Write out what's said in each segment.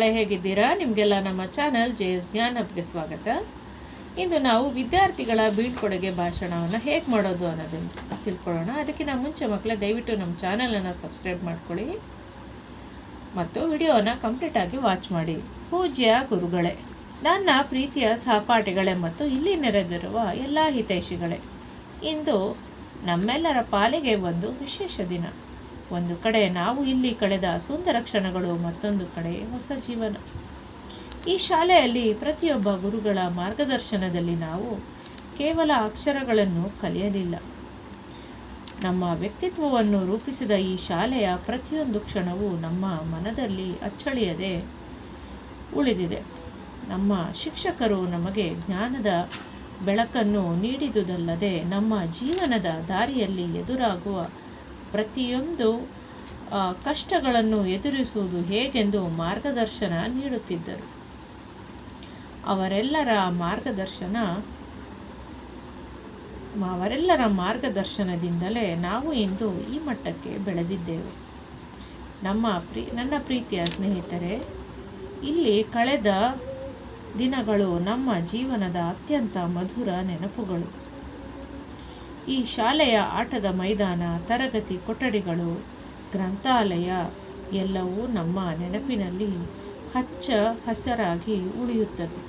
ಮಕ್ಕಳೇ, ಹೇಗಿದ್ದೀರಾ? ನಿಮಗೆಲ್ಲ ನಮ್ಮ ಚಾನಲ್ JS ಜ್ಞಾನ್ ಹಬ್ಗೆ ಸ್ವಾಗತ. ಇಂದು ನಾವು ವಿದ್ಯಾರ್ಥಿಗಳ ಬೀಳ್ಕೊಡುಗೆ ಭಾಷಣವನ್ನು ಹೇಗೆ ಮಾಡೋದು ಅನ್ನೋದನ್ನು ತಿಳ್ಕೊಳ್ಳೋಣ. ಅದಕ್ಕಿಂತ ಮುಂಚೆ ಮಕ್ಕಳೇ, ದಯವಿಟ್ಟು ನಮ್ಮ ಚಾನಲನ್ನು ಸಬ್ಸ್ಕ್ರೈಬ್ ಮಾಡ್ಕೊಳ್ಳಿ ಮತ್ತು ವಿಡಿಯೋನ ಕಂಪ್ಲೀಟಾಗಿ ವಾಚ್ ಮಾಡಿ. ಪೂಜ್ಯ ಗುರುಗಳೇ, ನನ್ನ ಪ್ರೀತಿಯ ಸಹಪಾಠಿಗಳೇ ಮತ್ತು ಇಲ್ಲಿ ನೆರೆದಿರುವ ಎಲ್ಲ ಹಿತೈಷಿಗಳೇ, ಇಂದು ನಮ್ಮೆಲ್ಲರ ಪಾಲಿಗೆ ಒಂದು ವಿಶೇಷ ದಿನ. ಒಂದು ಕಡೆ ನಾವು ಇಲ್ಲಿ ಕಳೆದ ಸುಂದರ ಕ್ಷಣಗಳು, ಮತ್ತೊಂದು ಕಡೆ ಹೊಸ ಜೀವನ. ಈ ಶಾಲೆಯಲ್ಲಿ ಪ್ರತಿಯೊಬ್ಬ ಗುರುಗಳ ಮಾರ್ಗದರ್ಶನದಲ್ಲಿ ನಾವು ಕೇವಲ ಅಕ್ಷರಗಳನ್ನು ಕಲಿಯಲಿಲ್ಲ, ನಮ್ಮ ವ್ಯಕ್ತಿತ್ವವನ್ನು ರೂಪಿಸಿದ ಈ ಶಾಲೆಯ ಪ್ರತಿಯೊಂದು ಕ್ಷಣವೂ ನಮ್ಮ ಮನದಲ್ಲಿ ಅಚ್ಚಳಿಯದೆ ಉಳಿದಿದೆ. ನಮ್ಮ ಶಿಕ್ಷಕರು ನಮಗೆ ಜ್ಞಾನದ ಬೆಳಕನ್ನು ನೀಡಿದುದಲ್ಲದೆ, ನಮ್ಮ ಜೀವನದ ದಾರಿಯಲ್ಲಿ ಎದುರಾಗುವ ಪ್ರತಿಯೊಂದು ಕಷ್ಟಗಳನ್ನು ಎದುರಿಸುವುದು ಹೇಗೆಂದು ಮಾರ್ಗದರ್ಶನ ನೀಡುತ್ತಿದ್ದರು. ಅವರೆಲ್ಲರ ಮಾರ್ಗದರ್ಶನದಿಂದಲೇ ನಾವು ಇಂದು ಈ ಮಟ್ಟಕ್ಕೆ ಬೆಳೆದಿದ್ದೇವೆ. ನನ್ನ ಪ್ರೀತಿಯ ಸ್ನೇಹಿತರೆ, ಇಲ್ಲಿ ಕಳೆದ ದಿನಗಳು ನಮ್ಮ ಜೀವನದ ಅತ್ಯಂತ ಮಧುರ ನೆನಪುಗಳು. ಈ ಶಾಲೆಯ ಆಟದ ಮೈದಾನ, ತರಗತಿ ಕೊಠಡಿಗಳು, ಗ್ರಂಥಾಲಯ ಎಲ್ಲವೂ ನಮ್ಮ ನೆನಪಿನಲ್ಲಿ ಹಚ್ಚ ಹಸಿರಾಗಿ ಉಳಿಯುತ್ತದೆ.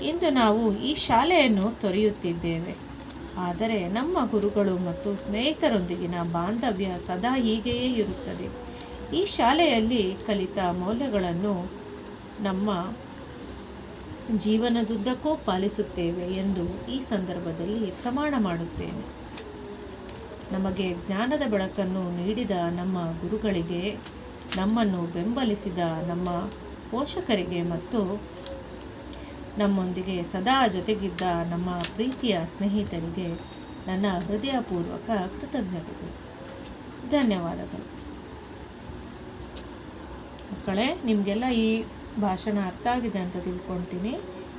ಇಂದು ನಾವು ಈ ಶಾಲೆಯನ್ನು ತೊರೆಯುತ್ತಿದ್ದೇವೆ, ಆದರೆ ನಮ್ಮ ಗುರುಗಳು ಮತ್ತು ಸ್ನೇಹಿತರೊಂದಿಗಿನ ಬಾಂಧವ್ಯ ಸದಾ ಹೀಗೆಯೇ ಇರುತ್ತದೆ. ಈ ಶಾಲೆಯಲ್ಲಿ ಕಲಿತ ಮೌಲ್ಯಗಳನ್ನು ನಮ್ಮ ಜೀವನದುದ್ದಕ್ಕೂ ಪಾಲಿಸುತ್ತೇವೆ ಎಂದು ಈ ಸಂದರ್ಭದಲ್ಲಿ ಪ್ರಮಾಣ ಮಾಡುತ್ತೇನೆ. ನಮಗೆ ಜ್ಞಾನದ ಬೆಳಕನ್ನು ನೀಡಿದ ನಮ್ಮ ಗುರುಗಳಿಗೆ, ನಮ್ಮನ್ನು ಬೆಂಬಲಿಸಿದ ನಮ್ಮ ಪೋಷಕರಿಗೆ ಮತ್ತು ನಮ್ಮೊಂದಿಗೆ ಸದಾ ಜೊತೆಗಿದ್ದ ನಮ್ಮ ಪ್ರೀತಿಯ ಸ್ನೇಹಿತರಿಗೆ ನನ್ನ ಹೃದಯಪೂರ್ವಕ ಕೃತಜ್ಞತೆಗಳು. ಧನ್ಯವಾದಗಳು. ಮಕ್ಕಳೇ, ನಿಮಗೆಲ್ಲ ಈ ಭಾಷಣ ಅರ್ಥ ಆಗಿದೆ ಅಂತ ತಿಳ್ಕೊಳ್ತೀನಿ.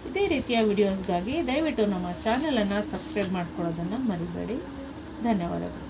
ಇದೇ ರೀತಿಯ ವಿಡಿಯೋಸ್ಗಾಗಿ ದಯವಿಟ್ಟು ನಮ್ಮ ಚಾನಲನ್ನು ಸಬ್ಸ್ಕ್ರೈಬ್ ಮಾಡ್ಕೊಳ್ಳೋದನ್ನು ಮರಿಬೇಡಿ. ಧನ್ಯವಾದಗಳು.